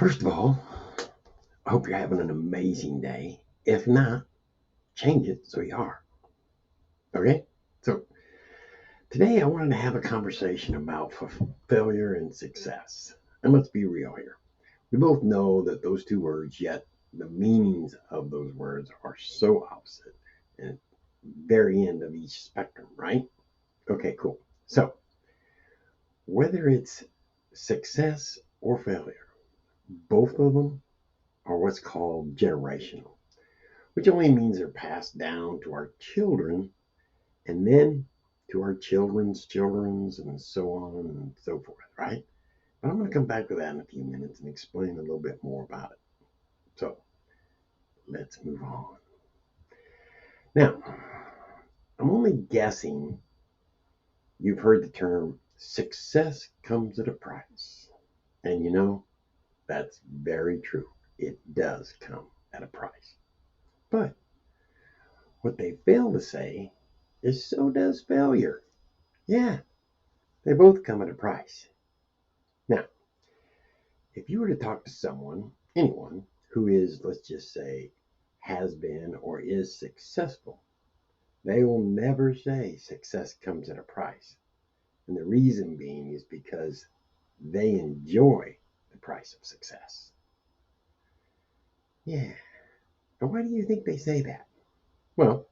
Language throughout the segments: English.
First of all, I hope you're having an amazing day. If not, change it so you are. Okay? So, today I wanted to have a conversation about failure and success. And let's be real here. We both know that those two words, yet the meanings of those words are so opposite and very end of each spectrum, right? Okay, cool. So, whether it's success or failure, both of them are what's called generational, which only means they're passed down to our children and then to our children's children's and so on and so forth, right? But I'm going to come back to that in a few minutes and explain a little bit more about it. So let's move on. Now, I'm only guessing you've heard the term success comes at a price. And that's very true. It does come at a price. But what they fail to say is so does failure. Yeah, they both come at a price. Now, if you were to talk to someone, anyone, who is, let's just say, has been or is successful, they will never say success comes at a price. And the reason being is because they enjoy the price of success. Yeah. And why do you think they say that? Well,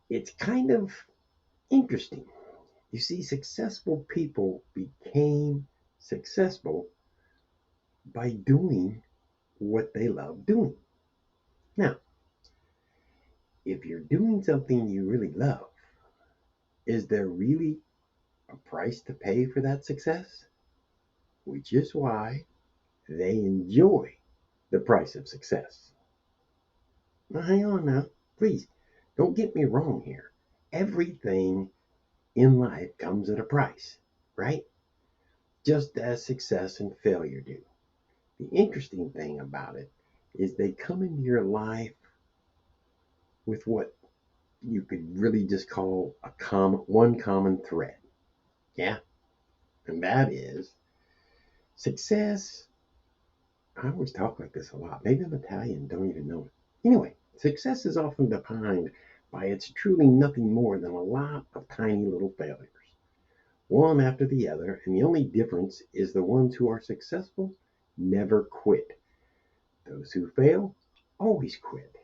it's kind of interesting. You see, successful people became successful by doing what they love doing. Now, if you're doing something you really love, is there really a price to pay for that success? Which is why they enjoy the price of success. Now, hang on now. Please, don't get me wrong here. Everything in life comes at a price, right? Just as success and failure do. The interesting thing about it is they come into your life with what you could really just call one common thread. Yeah, and that is success. I always talk like this a lot. Maybe I'm Italian, don't even know it. Anyway, success is often defined by it's truly nothing more than a lot of tiny little failures, one after the other, and the only difference is the ones who are successful never quit. Those who fail always quit.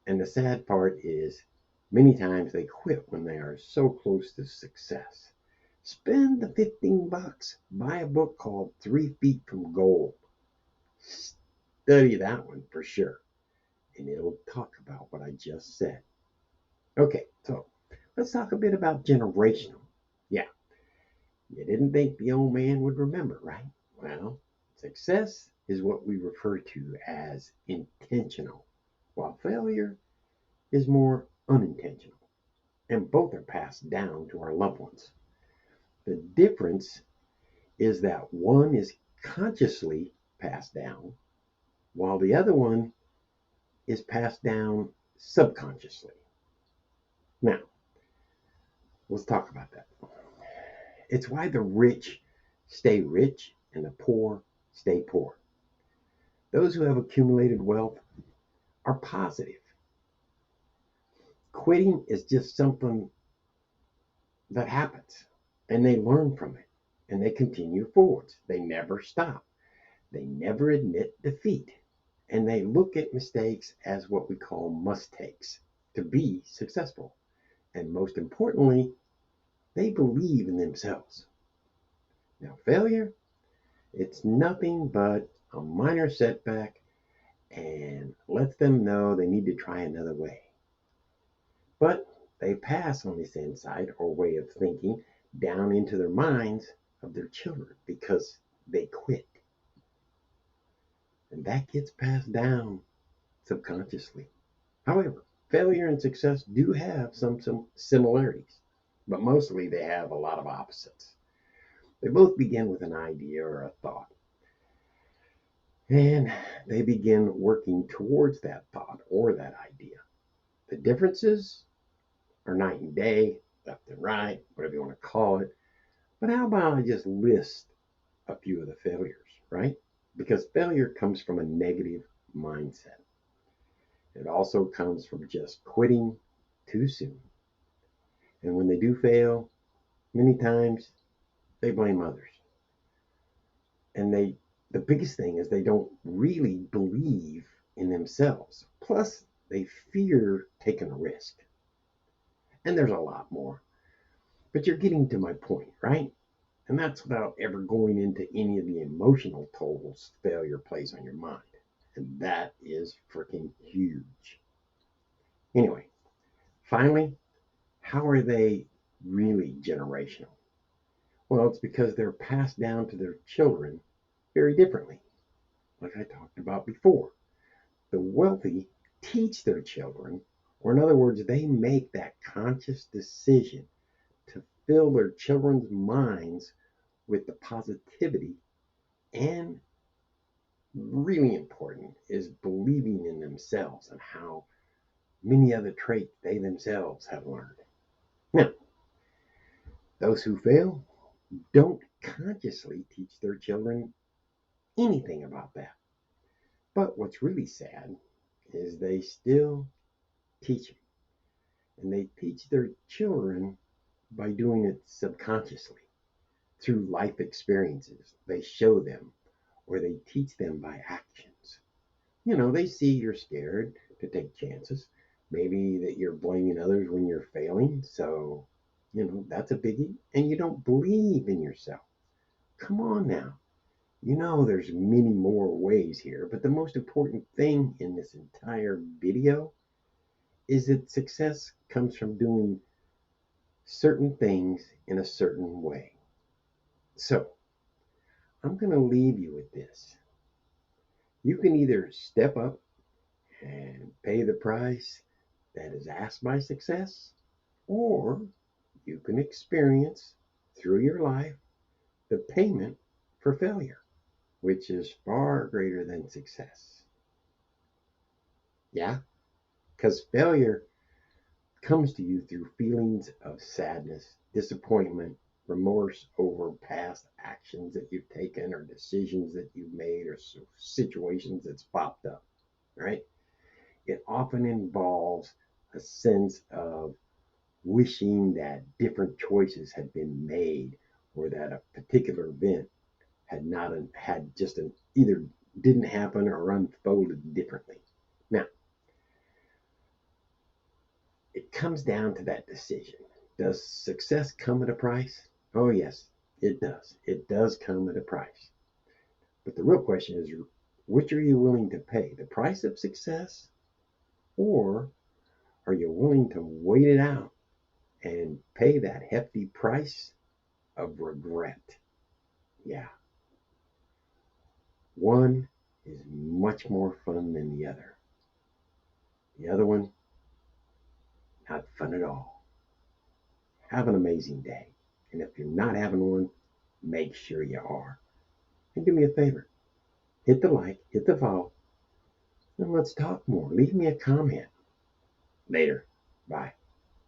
And the sad part is many times they quit when they are so close to success. Spend the $15, buy a book called 3 Feet from Gold. Study that one for sure, and it'll talk about what I just said. Okay, so let's talk a bit about generational. Yeah, you didn't think the old man would remember, right? Well, success is what we refer to as intentional, while failure is more unintentional, and both are passed down to our loved ones. The difference is that one is consciously passed down, while the other one is passed down subconsciously. Now, let's talk about that. It's why the rich stay rich and the poor stay poor. Those who have accumulated wealth are positive. Quitting is just something that happens, and they learn from it and they continue forwards. They never stop. They never admit defeat, and they look at mistakes as what we call must takes to be successful. And most importantly, they believe in themselves. Now, failure, it's nothing but a minor setback and lets them know they need to try another way. But they pass on this insight or way of thinking down into their minds of their children because they quit. And that gets passed down subconsciously. However, failure and success do have some similarities, but mostly they have a lot of opposites. They both begin with an idea or a thought, and they begin working towards that thought or that idea. The differences are night and day, left and right, whatever you want to call it. But how about I just list a few of the failures, right? because failure comes from a negative mindset. It also comes from just quitting too soon. And when they do fail, many times they blame others. And the biggest thing is they don't really believe in themselves. Plus, they fear taking a risk. And there's a lot more. But you're getting to my point, right? And that's without ever going into any of the emotional tolls failure plays on your mind. And that is freaking huge. Anyway, finally, how are they really generational? Well, it's because they're passed down to their children very differently, like I talked about before. The wealthy teach their children, or in other words, they make that conscious decision to fill their children's minds with the positivity and really important is believing in themselves and how many other traits they themselves have learned. Now, those who fail don't consciously teach their children anything about that. But what's really sad is they still teach them. And they teach their children by doing it subconsciously through life experiences. They show them or they teach them by actions. They see you're scared to take chances. Maybe that you're blaming others when you're failing. So, that's a biggie. And you don't believe in yourself. Come on now. There's many more ways here, but the most important thing in this entire video is that success comes from doing certain things in a certain way. So, I'm going to leave you with this. You can either step up and pay the price that is asked by success, or you can experience through your life the payment for failure, which is far greater than success. Yeah, because failure comes to you through feelings of sadness, disappointment, remorse over past actions that you've taken or decisions that you've made or situations that's popped up, right? It often involves a sense of wishing that different choices had been made or that a particular event had just either didn't happen or unfolded differently. Now, it comes down to that decision. Does success come at a price? Oh, yes, it does. It does come at a price. But the real question is, which are you willing to pay? The price of success? Or are you willing to wait it out and pay that hefty price of regret? Yeah. One is much more fun than the other. The other one, not fun at all. Have an amazing day. And if you're not having one, make sure you are. And do me a favor. Hit the like, hit the follow, and let's talk more. Leave me a comment. Later. Bye.